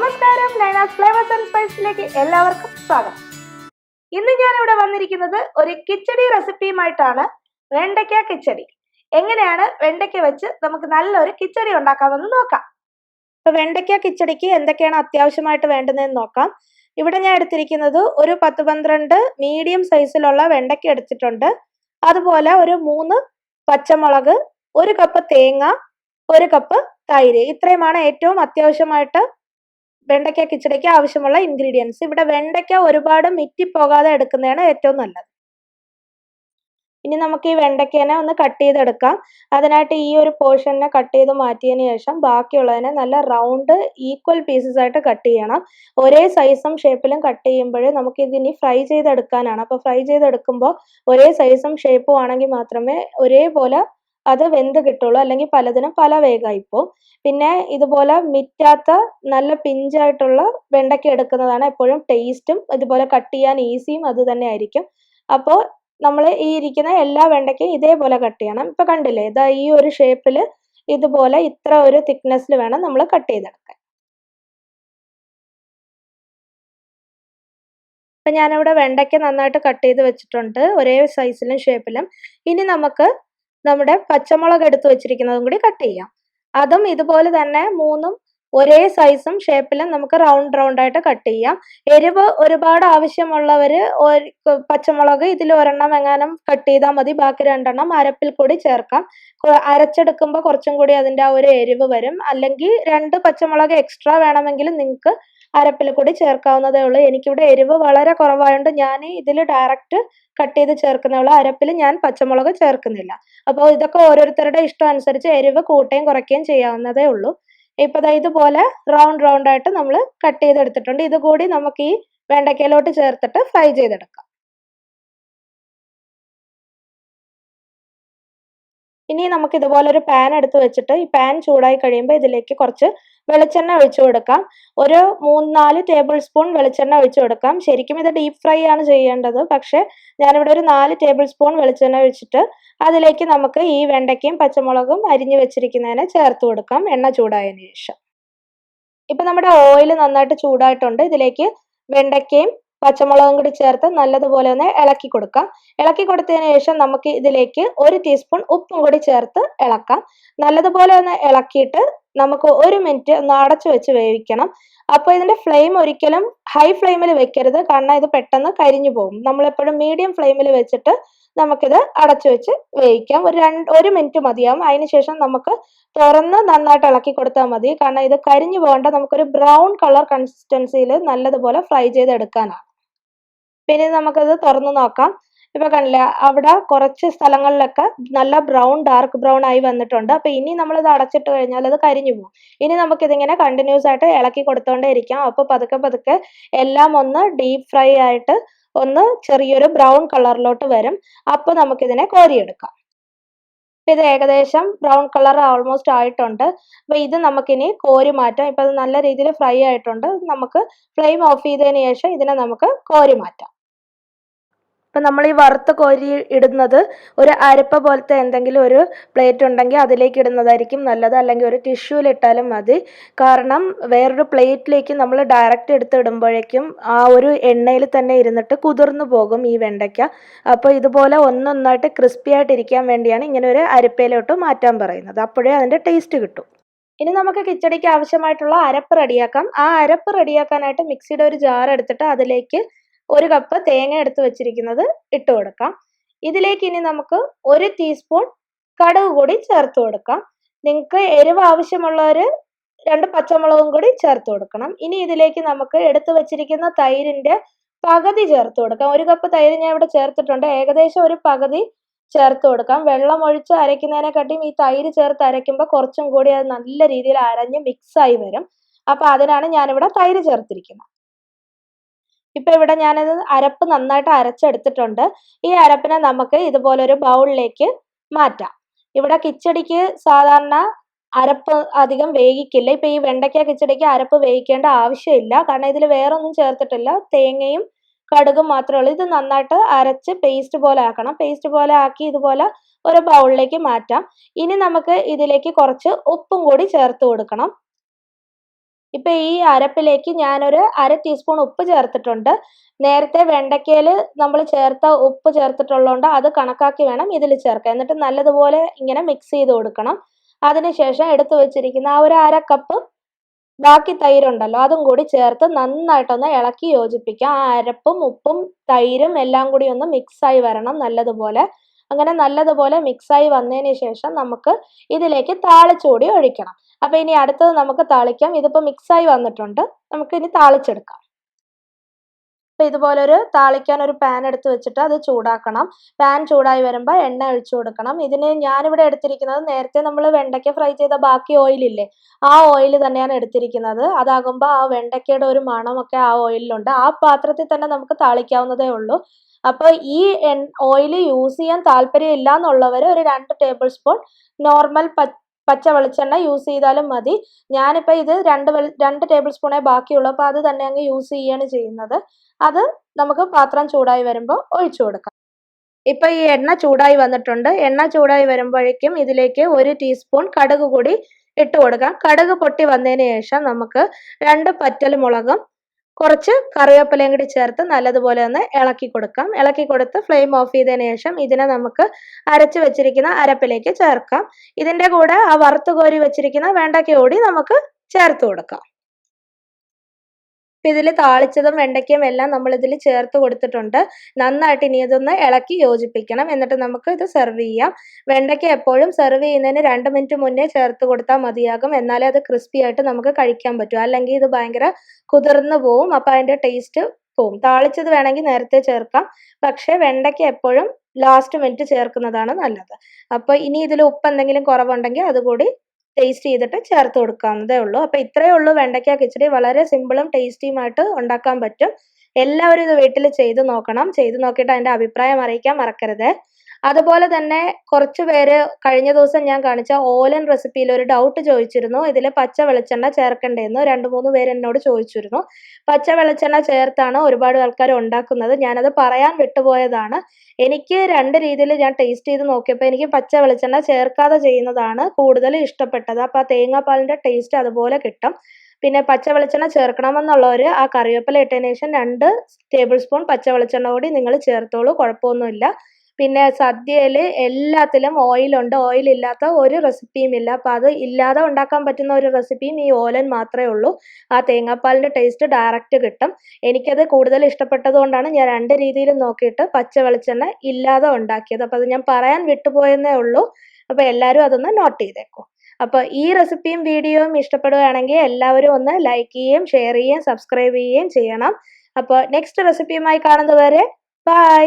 നമസ്കാരം, നൈനാസ് flavours and സ്പൈസിലേക്ക് എല്ലാവർക്കും സ്വാഗതം. ഇന്ന് ഞാൻ ഇവിടെ വന്നിരിക്കുന്നത് ഒരു കിച്ചടി റെസിപ്പിയുമായിട്ടാണ്. വെണ്ടയ്ക്ക കിച്ചടി. എങ്ങനെയാണ് വെണ്ടയ്ക്ക വെച്ച് നമുക്ക് നല്ലൊരു കിച്ചടി ഉണ്ടാക്കാമെന്ന് നോക്കാം. ഇപ്പൊ വെണ്ടയ്ക്ക കിച്ചടിക്ക് എന്തൊക്കെയാണ് അത്യാവശ്യമായിട്ട് വേണ്ടുന്നതെന്ന് നോക്കാം. ഇവിടെ ഞാൻ എടുത്തിരിക്കുന്നത് ഒരു 10-12 മീഡിയം സൈസിലുള്ള വെണ്ടയ്ക്ക എടുത്തിട്ടുണ്ട്. അതുപോലെ ഒരു 3 പച്ചമുളക്, 1 കപ്പ് തേങ്ങ, 1 കപ്പ് തൈര്. ഇത്രയുമാണ് ഏറ്റവും അത്യാവശ്യമായിട്ട് വെണ്ടയ്ക്ക കിച്ചടിക്ക് ആവശ്യമുള്ള ഇൻഗ്രീഡിയൻസ്. ഇവിടെ വെണ്ടയ്ക്ക ഒരുപാട് മിറ്റിപ്പോകാതെ എടുക്കുന്നതാണ് ഏറ്റവും നല്ലത്. ഇനി നമുക്ക് ഈ വെണ്ടയ്ക്കനെ ഒന്ന് കട്ട് ചെയ്തെടുക്കാം. അതിനായിട്ട് ഈ ഒരു പോർഷനെ കട്ട് ചെയ്ത് മാറ്റിയതിന് ശേഷം ബാക്കിയുള്ളതിനെ നല്ല റൗണ്ട് ഈക്വൽ പീസസ് ആയിട്ട് കട്ട് ചെയ്യണം. ഒരേ സൈസും ഷേപ്പിലും കട്ട് ചെയ്യുമ്പോൾ നമുക്ക് ഇതിനി ഫ്രൈ ചെയ്തെടുക്കാനാണ്. അപ്പോൾ ഫ്രൈ ചെയ്തെടുക്കുമ്പോൾ ഒരേ സൈസും ഷേപ്പും ആണെങ്കിൽ മാത്രമേ ഒരേപോലെ അത് വെന്ത് കിട്ടുള്ളൂ. അല്ലെങ്കിൽ പലതിനും പല വേഗമായിപ്പോവും. പിന്നെ ഇതുപോലെ മിറ്റാത്ത നല്ല പിഞ്ചായിട്ടുള്ള വെണ്ടയ്ക്ക എടുക്കുന്നതാണ് എപ്പോഴും ടേസ്റ്റും ഇതുപോലെ കട്ട് ചെയ്യാൻ ഈസിയും അത് തന്നെ ആയിരിക്കും. അപ്പോൾ നമ്മൾ ഈ ഇരിക്കുന്ന എല്ലാ വെണ്ടയ്ക്കയും ഇതേപോലെ കട്ട് ചെയ്യണം. ഇപ്പൊ കണ്ടില്ലേ, ഇതാ ഈ ഒരു ഷേപ്പിൽ ഇതുപോലെ ഇത്ര ഒരു തിക്നെസ്സിൽ വേണം നമ്മൾ കട്ട് ചെയ്തെടുക്കാൻ. ഇപ്പൊ ഞാനിവിടെ വെണ്ടയ്ക്ക നന്നായിട്ട് കട്ട് ചെയ്ത് വെച്ചിട്ടുണ്ട്, ഒരേ സൈസിലും ഷേപ്പിലും. ഇനി നമുക്ക് നമ്മുടെ പച്ചമുളക് എടുത്ത് വെച്ചിരിക്കുന്നതും കൂടി കട്ട് ചെയ്യാം. അതും ഇതുപോലെ തന്നെ 3ഉം ഒരേ സൈസും ഷേപ്പിലും നമുക്ക് റൗണ്ട് ആയിട്ട് കട്ട് ചെയ്യാം. എരിവ് ഒരുപാട് ആവശ്യമുള്ളവർ പച്ചമുളക് ഇതിൽ ഒരെണ്ണം എങ്ങാനും കട്ട് ചെയ്താൽ മതി, ബാക്കി 2 എണ്ണം അരപ്പിൽ കൂടി ചേർക്കാം. അരച്ചെടുക്കുമ്പോൾ കുറച്ചും കൂടി അതിൻ്റെ ആ ഒരു എരിവ് വരും. അല്ലെങ്കിൽ 2 പച്ചമുളക് എക്സ്ട്രാ വേണമെങ്കിൽ നിങ്ങൾക്ക് അരപ്പിൽ കൂടി ചേർക്കാവുന്നതേ ഉള്ളൂ. എനിക്കിവിടെ എരിവ് വളരെ കുറവായതുകൊണ്ട് ഞാൻ ഇതിൽ ഡയറക്റ്റ് കട്ട് ചെയ്ത് ചേർക്കുന്നേ ഉള്ളൂ. അരപ്പിൽ ഞാൻ പച്ചമുളക് ചേർക്കുന്നില്ല. അപ്പോൾ ഇതൊക്കെ ഓരോരുത്തരുടെ ഇഷ്ടം അനുസരിച്ച് എരിവ് കൂട്ടുകയും കുറയ്ക്കുകയും ചെയ്യാവുന്നതേ ഉള്ളൂ. ഇപ്പൊ ഇതുപോലെ റൗണ്ട് ആയിട്ട് നമ്മൾ കട്ട് ചെയ്തെടുത്തിട്ടുണ്ട്. ഇതുകൂടി നമുക്ക് ഈ വെണ്ടയ്ക്കയിലോട്ട് ചേർത്തിട്ട് ഫ്രൈ ചെയ്തെടുക്കാം. ഇനി നമുക്ക് ഇതുപോലെ ഒരു പാൻ എടുത്ത് വെച്ചിട്ട് ഈ പാൻ ചൂടായി കഴിയുമ്പോൾ ഇതിലേക്ക് കുറച്ച് വെളിച്ചെണ്ണ ഒഴിച്ചു കൊടുക്കാം. ഒരു 3-4 ടേബിൾ സ്പൂൺ വെളിച്ചെണ്ണ ഒഴിച്ചു കൊടുക്കാം. ശരിക്കും ഇത് ഡീപ്പ് ഫ്രൈ ആണ് ചെയ്യേണ്ടത്, പക്ഷെ ഞാനിവിടെ ഒരു 4 ടേബിൾ സ്പൂൺ വെളിച്ചെണ്ണ ഒഴിച്ചിട്ട് അതിലേക്ക് നമുക്ക് ഈ വെണ്ടയ്ക്കയും പച്ചമുളകും അരിഞ്ഞു വെച്ചിരിക്കുന്നതിനെ ചേർത്ത് കൊടുക്കാം എണ്ണ ചൂടായതിനു ശേഷം. ഇപ്പൊ നമ്മുടെ ഓയിൽ നന്നായിട്ട് ചൂടായിട്ടുണ്ട്. ഇതിലേക്ക് വെണ്ടയ്ക്കയും പച്ചമുളകും കൂടി ചേർത്ത് നല്ലതുപോലെ ഒന്ന് ഇളക്കി കൊടുക്കാം. ഇളക്കി കൊടുത്തതിന് ശേഷം നമുക്ക് ഇതിലേക്ക് 1 ടീസ്പൂൺ ഉപ്പും കൂടി ചേർത്ത് ഇളക്കാം. നല്ലതുപോലെ ഒന്ന് ഇളക്കിയിട്ട് നമുക്ക് 1 മിനിറ്റ് ഒന്ന് അടച്ചു വെച്ച് വേവിക്കണം. അപ്പോൾ ഇതിന്റെ ഫ്ലെയിം ഒരിക്കലും ഹൈ ഫ്ലെയിമിൽ വെക്കരുത്, കാരണം ഇത് പെട്ടെന്ന് കരിഞ്ഞു പോകും. നമ്മളെപ്പോഴും മീഡിയം ഫ്ലെയിമിൽ വെച്ചിട്ട് നമുക്കിത് അടച്ചു വെച്ച് വേവിക്കാം. ഒരു 1 മിനിറ്റ് മതിയാവും. അതിനുശേഷം നമുക്ക് തുറന്ന് നന്നായിട്ട് ഇളക്കി കൊടുത്താൽ മതി, കാരണം ഇത് കരിഞ്ഞു പോകേണ്ട നമുക്കൊരു ബ്രൗൺ കളർ കൺസിസ്റ്റൻസിയിൽ നല്ലതുപോലെ ഫ്രൈ ചെയ്തെടുക്കാനാണ്. പിന്നെ നമുക്കത് തുറന്നു നോക്കാം. ഇപ്പൊ കണ്ടില്ല, അവിടെ കുറച്ച് സ്ഥലങ്ങളിലൊക്കെ നല്ല ഡാർക്ക് ബ്രൗൺ ആയി വന്നിട്ടുണ്ട്. അപ്പൊ ഇനി നമ്മളിത് അടച്ചിട്ട് കഴിഞ്ഞാൽ അത് കരിഞ്ഞു പോകും. ഇനി നമുക്കിതിങ്ങനെ കണ്ടിന്യൂസ് ആയിട്ട് ഇളക്കി കൊടുത്തോണ്ടേ ഇരിക്കാം. അപ്പൊ പതുക്കെ എല്ലാം ഒന്ന് ഡീപ്പ് ഫ്രൈ ആയിട്ട് ഒന്ന് ചെറിയൊരു ബ്രൗൺ കളറിലോട്ട് വരും. അപ്പൊ നമുക്കിതിനെ കോരിയെടുക്കാം. ഇത് ഏകദേശം ബ്രൗൺ കളർ ഓൾമോസ്റ്റ് ആയിട്ടുണ്ട്. അപ്പൊ ഇത് നമുക്കിനി കോരി മാറ്റാം. ഇപ്പൊ അത് നല്ല രീതിയിൽ ഫ്രൈ ആയിട്ടുണ്ട്. നമുക്ക് ഫ്ലെയിം ഓഫ് ചെയ്തതിന് ശേഷം ഇതിനെ നമുക്ക് കോരി മാറ്റാം. ഇപ്പൊ നമ്മൾ ഈ വറുത്ത് കോരി ഇടുന്നത് ഒരു അരപ്പ പോലത്തെ എന്തെങ്കിലും ഒരു പ്ലേറ്റ് ഉണ്ടെങ്കിൽ അതിലേക്ക് ഇടുന്നതായിരിക്കും നല്ലത്. അല്ലെങ്കിൽ ഒരു ടിഷ്യൂവിൽ ഇട്ടാലും മതി. കാരണം വേറൊരു പ്ലേറ്റിലേക്ക് നമ്മൾ ഡയറക്റ്റ് എടുത്ത് ഇടുമ്പോഴേക്കും ആ ഒരു എണ്ണയിൽ തന്നെ ഇരുന്നിട്ട് കുതിർന്നു പോകും ഈ വെണ്ടയ്ക്ക. അപ്പോൾ ഇതുപോലെ ഒന്നൊന്നായിട്ട് ക്രിസ്പി ആയിട്ട് ഇരിക്കാൻ വേണ്ടിയാണ് ഇങ്ങനെ ഒരു അരപ്പയിലോട്ട് മാറ്റാൻ പറയുന്നത്. അപ്പോഴേ അതിൻ്റെ ടേസ്റ്റ് കിട്ടും. ഇനി നമുക്ക് കിച്ചടിക്ക് ആവശ്യമായിട്ടുള്ള അരപ്പ് റെഡിയാക്കാം. ആ അരപ്പ് റെഡിയാക്കാനായിട്ട് മിക്സിയുടെ ഒരു ജാർ എടുത്തിട്ട് അതിലേക്ക് 1 കപ്പ് തേങ്ങ എടുത്ത് വെച്ചിരിക്കുന്നത് ഇട്ട് കൊടുക്കാം. ഇതിലേക്ക് ഇനി നമുക്ക് 1 ടീസ്പൂൺ കടുക് കൂടി ചേർത്ത് കൊടുക്കാം. നിങ്ങൾക്ക് എരിവ് ആവശ്യമുള്ളവർ 2 പച്ചമുളകും കൂടി ചേർത്ത് കൊടുക്കണം. ഇനി ഇതിലേക്ക് നമുക്ക് എടുത്തു വെച്ചിരിക്കുന്ന തൈരിന്റെ പകുതി ചേർത്ത് കൊടുക്കാം. 1 കപ്പ് തൈര് ഞാൻ ഇവിടെ ചേർത്തിട്ടുണ്ട്. ഏകദേശം ഒരു പകുതി ചേർത്ത് കൊടുക്കാം. വെള്ളം ഒഴിച്ച് അരയ്ക്കുന്നതിനെക്കാട്ടിയും ഈ തൈര് ചേർത്ത് അരയ്ക്കുമ്പോൾ കുറച്ചും കൂടി അത് നല്ല രീതിയിൽ അരഞ്ഞ് മിക്സായി വരും. അപ്പൊ അതിനാണ് ഞാനിവിടെ തൈര് ചേർത്തിരിക്കുന്നത്. ഇപ്പൊ ഇവിടെ ഞാനത് അരപ്പ് നന്നായിട്ട് അരച്ചെടുത്തിട്ടുണ്ട്. ഈ അരപ്പിനെ നമുക്ക് ഇതുപോലൊരു ബൗളിലേക്ക് മാറ്റാം. ഇവിടെ കിച്ചടിക്ക് സാധാരണ അരപ്പ് അധികം വേവിക്കില്ല. ഇപ്പൊ ഈ വെണ്ടയ്ക്ക കിച്ചടിക്ക് അരപ്പ് വേവിക്കേണ്ട ആവശ്യമില്ല, കാരണം ഇതിൽ വേറൊന്നും ചേർത്തിട്ടില്ല, തേങ്ങയും കടുകും മാത്രമേ ഉള്ളൂ. ഇത് നന്നായിട്ട് അരച്ച് പേസ്റ്റ് പോലെ ആക്കണം. പേസ്റ്റ് പോലെ ആക്കി ഇതുപോലെ ഒരു ബൗളിലേക്ക് മാറ്റാം. ഇനി നമുക്ക് ഇതിലേക്ക് കുറച്ച് ഉപ്പും കൂടി ചേർത്ത് കൊടുക്കണം. ഇപ്പൊ ഈ അരപ്പിലേക്ക് ഞാനൊരു 1/2 ടീസ്പൂൺ ഉപ്പ് ചേർത്തിട്ടുണ്ട്. നേരത്തെ വെണ്ടയ്ക്കയിൽ നമ്മൾ ചേർത്ത ഉപ്പ് ചേർത്തിട്ടുള്ളതുകൊണ്ട് അത് കണക്കാക്കി വേണം ഇതിൽ ചേർക്കാൻ. എന്നിട്ട് നല്ലതുപോലെ ഇങ്ങനെ മിക്സ് ചെയ്ത് കൊടുക്കണം. അതിനുശേഷം എടുത്തു വെച്ചിരിക്കുന്ന ആ ഒരു 1/2 കപ്പ് ബാക്കി തൈരുണ്ടല്ലോ അതും കൂടി ചേർത്ത് നന്നായിട്ടൊന്ന് ഇളക്കി യോജിപ്പിക്കാം. ആ അരപ്പും ഉപ്പും തൈരും എല്ലാം കൂടി ഒന്ന് മിക്സായി വരണം നല്ലതുപോലെ. അങ്ങനെ നല്ലതുപോലെ മിക്സായി വന്നതിന് ശേഷം നമുക്ക് ഇതിലേക്ക് താളിച്ചുകൂടി ഒഴിക്കണം. അപ്പൊ ഇനി അടുത്തത് നമുക്ക് താളിക്കാം. ഇതിപ്പോ മിക്സായി വന്നിട്ടുണ്ട്. നമുക്ക് ഇനി താളിച്ചെടുക്കാം. അപ്പൊ ഇതുപോലൊരു താളിക്കാൻ ഒരു പാൻ എടുത്ത് വെച്ചിട്ട് അത് ചൂടാക്കണം. പാൻ ചൂടായി വരുമ്പോൾ എണ്ണ ഒഴിച്ചു കൊടുക്കണം. ഇതിന് ഞാനിവിടെ എടുത്തിരിക്കുന്നത് നേരത്തെ നമ്മൾ വെണ്ടയ്ക്ക ഫ്രൈ ചെയ്ത ബാക്കി ഓയിലില്ലേ, ആ ഓയിൽ തന്നെയാണ് എടുത്തിരിക്കുന്നത്. അതാകുമ്പോൾ ആ വെണ്ടയ്ക്കയുടെ ഒരു മണമൊക്കെ ആ ഓയിലിലുണ്ട്. ആ പാത്രത്തിൽ തന്നെ നമുക്ക് താളിക്കാവുന്നതേ ഉള്ളൂ. അപ്പോൾ ഈ ഓയിൽ യൂസ് ചെയ്യാൻ താല്പര്യം ഇല്ല എന്നുള്ളവർ ഒരു 2 ടേബിൾ സ്പൂൺ നോർമൽ പച്ച വെളിച്ചെണ്ണ യൂസ് ചെയ്താലും മതി. ഞാനിപ്പോൾ ഇത് 2 ടേബിൾ സ്പൂണേ ബാക്കിയുള്ളൂ. അപ്പോൾ അത് തന്നെ അങ്ങ് യൂസ് ചെയ്യാണ് ചെയ്യുന്നത്. അത് നമുക്ക് പാത്രം ചൂടായി വരുമ്പോൾ ഒഴിച്ചു കൊടുക്കാം. ഇപ്പൊ ഈ എണ്ണ ചൂടായി വന്നിട്ടുണ്ട്. എണ്ണ ചൂടായി വരുമ്പോഴേക്കും ഇതിലേക്ക് 1 ടീസ്പൂൺ കടുക് കൂടി ഇട്ട് കൊടുക്കാം. കടുക് പൊട്ടി വന്നതിന് ശേഷം നമുക്ക് 2 പച്ചമുളകും കുറച്ച് കറിവേപ്പിലയും കൂടി ചേർത്ത് നല്ലതുപോലെ ഒന്ന് ഇളക്കി കൊടുക്കാം. ഇളക്കി കൊടുത്ത് ഫ്ലെയിം ഓഫ് ചെയ്തതിന് ശേഷം ഇതിനെ നമുക്ക് അരച്ചു വെച്ചിരിക്കുന്ന അരപ്പിലേക്ക് ചേർക്കാം. ഇതിന്റെ കൂടെ ആ വറുത്ത് കോരി വെച്ചിരിക്കുന്ന വെണ്ടയ്ക്ക കൂടി നമുക്ക് ചേർത്ത് കൊടുക്കാം. ഇതിൽ താളിച്ചതും വെണ്ടയ്ക്കയും എല്ലാം നമ്മൾ ഇതിൽ ചേർത്ത് കൊടുത്തിട്ടുണ്ട്. നന്നായിട്ട് ഇനി ഇതൊന്ന് ഇളക്കി യോജിപ്പിക്കണം. എന്നിട്ട് നമുക്ക് ഇത് സെർവ് ചെയ്യാം. വെണ്ടയ്ക്ക എപ്പോഴും സെർവ് ചെയ്യുന്നതിന് 2 മിനിറ്റ് മുന്നേ ചേർത്ത് കൊടുത്താൽ മതിയാകും. എന്നാലേ അത് ക്രിസ്പി ആയിട്ട് നമുക്ക് കഴിക്കാൻ പറ്റൂ. അല്ലെങ്കിൽ ഇത് ഭയങ്കര കുതിർന്നു പോവും. അപ്പോൾ അതിൻ്റെ ടേസ്റ്റ് പോവും. താളിച്ചത് വേണമെങ്കിൽ നേരത്തെ ചേർക്കാം. പക്ഷേ വെണ്ടയ്ക്ക എപ്പോഴും ലാസ്റ്റ് മിനിറ്റ് ചേർക്കുന്നതാണ് നല്ലത്. അപ്പോൾ ഇനി ഇതിൽ ഉപ്പ് എന്തെങ്കിലും കുറവുണ്ടെങ്കിൽ അതുകൂടി ടേസ്റ്റ് ചെയ്തിട്ട് ചേർത്ത് കൊടുക്കാവുന്നതേ ഉള്ളൂ. അപ്പോൾ ഇത്രയേ ഉള്ളൂ വെണ്ടയ്ക്ക കിച്ചടി. വളരെ സിമ്പിളും ടേസ്റ്റിയുമായിട്ട് ഉണ്ടാക്കാൻ പറ്റും. എല്ലാവരും ഇത് വീട്ടിൽ ചെയ്ത് നോക്കണം. ചെയ്ത് നോക്കിയിട്ട് അതിൻ്റെ അഭിപ്രായം അറിയിക്കാൻ മറക്കരുത്. അതുപോലെ തന്നെ കുറച്ച് പേര് കഴിഞ്ഞ ദിവസം ഞാൻ കാണിച്ച ഓലൻ റെസിപ്പിയിൽ ഒരു ഡൗട്ട് ചോദിച്ചിരുന്നു. ഇതിൽ പച്ച വെളിച്ചെണ്ണ ചേർക്കണ്ടേന്ന് 2-3 പേര് എന്നോട് ചോദിച്ചിരുന്നു. പച്ച വെളിച്ചെണ്ണ ചേർത്താണ് ഒരുപാട് ആൾക്കാർ ഉണ്ടാക്കുന്നത്. ഞാനത് പറയാൻ വിട്ടുപോയതാണ്. എനിക്ക് 2 രീതിയിൽ ഞാൻ ടേസ്റ്റ് ചെയ്ത് നോക്കിയപ്പോൾ എനിക്ക് പച്ച വെളിച്ചെണ്ണ ചേർക്കാതെ ചെയ്യുന്നതാണ് കൂടുതൽ ഇഷ്ടപ്പെട്ടത്. അപ്പോൾ ആ തേങ്ങാപ്പാലിൻ്റെ ടേസ്റ്റ് അതുപോലെ കിട്ടും. പിന്നെ പച്ച വെളിച്ചെണ്ണ ചേർക്കണമെന്നുള്ളവർ ആ കറിവേപ്പില ഇട്ടതിന് ശേഷം 2 ടേബിൾ സ്പൂൺ പച്ച വെളിച്ചെണ്ണ കൂടി നിങ്ങൾ ചേർത്തോളൂ, കുഴപ്പമൊന്നുമില്ല. പിന്നെ സദ്യയിൽ എല്ലാത്തിലും ഓയിലുണ്ട്. ഓയിലില്ലാത്ത ഒരു റെസിപ്പിയും ഇല്ല. അപ്പോൾ അത് ഇല്ലാതെ ഉണ്ടാക്കാൻ പറ്റുന്ന ഒരു റെസിപ്പിയും ഈ ഓലൻ മാത്രമേ ഉള്ളൂ. ആ തേങ്ങാപ്പാലിൻ്റെ ടേസ്റ്റ് ഡയറക്റ്റ് കിട്ടും. എനിക്കത് കൂടുതൽ ഇഷ്ടപ്പെട്ടത് കൊണ്ടാണ് ഞാൻ 2 രീതിയിലും നോക്കിയിട്ട് പച്ച വെളിച്ചെണ്ണ ഇല്ലാതെ ഉണ്ടാക്കിയത്. അപ്പോൾ അത് ഞാൻ പറയാൻ വിട്ടുപോയെന്നേ ഉള്ളൂ. അപ്പോൾ എല്ലാവരും അതൊന്ന് നോട്ട് ചെയ്തേക്കും. അപ്പോൾ ഈ റെസിപ്പിയും വീഡിയോയും ഇഷ്ടപ്പെടുകയാണെങ്കിൽ എല്ലാവരും ഒന്ന് ലൈക്ക് ചെയ്യുകയും ഷെയർ ചെയ്യുകയും സബ്സ്ക്രൈബ് ചെയ്യുകയും ചെയ്യണം. അപ്പോൾ നെക്സ്റ്റ് റെസിപ്പിയുമായി കാണുന്നതുവരെ ബൈ.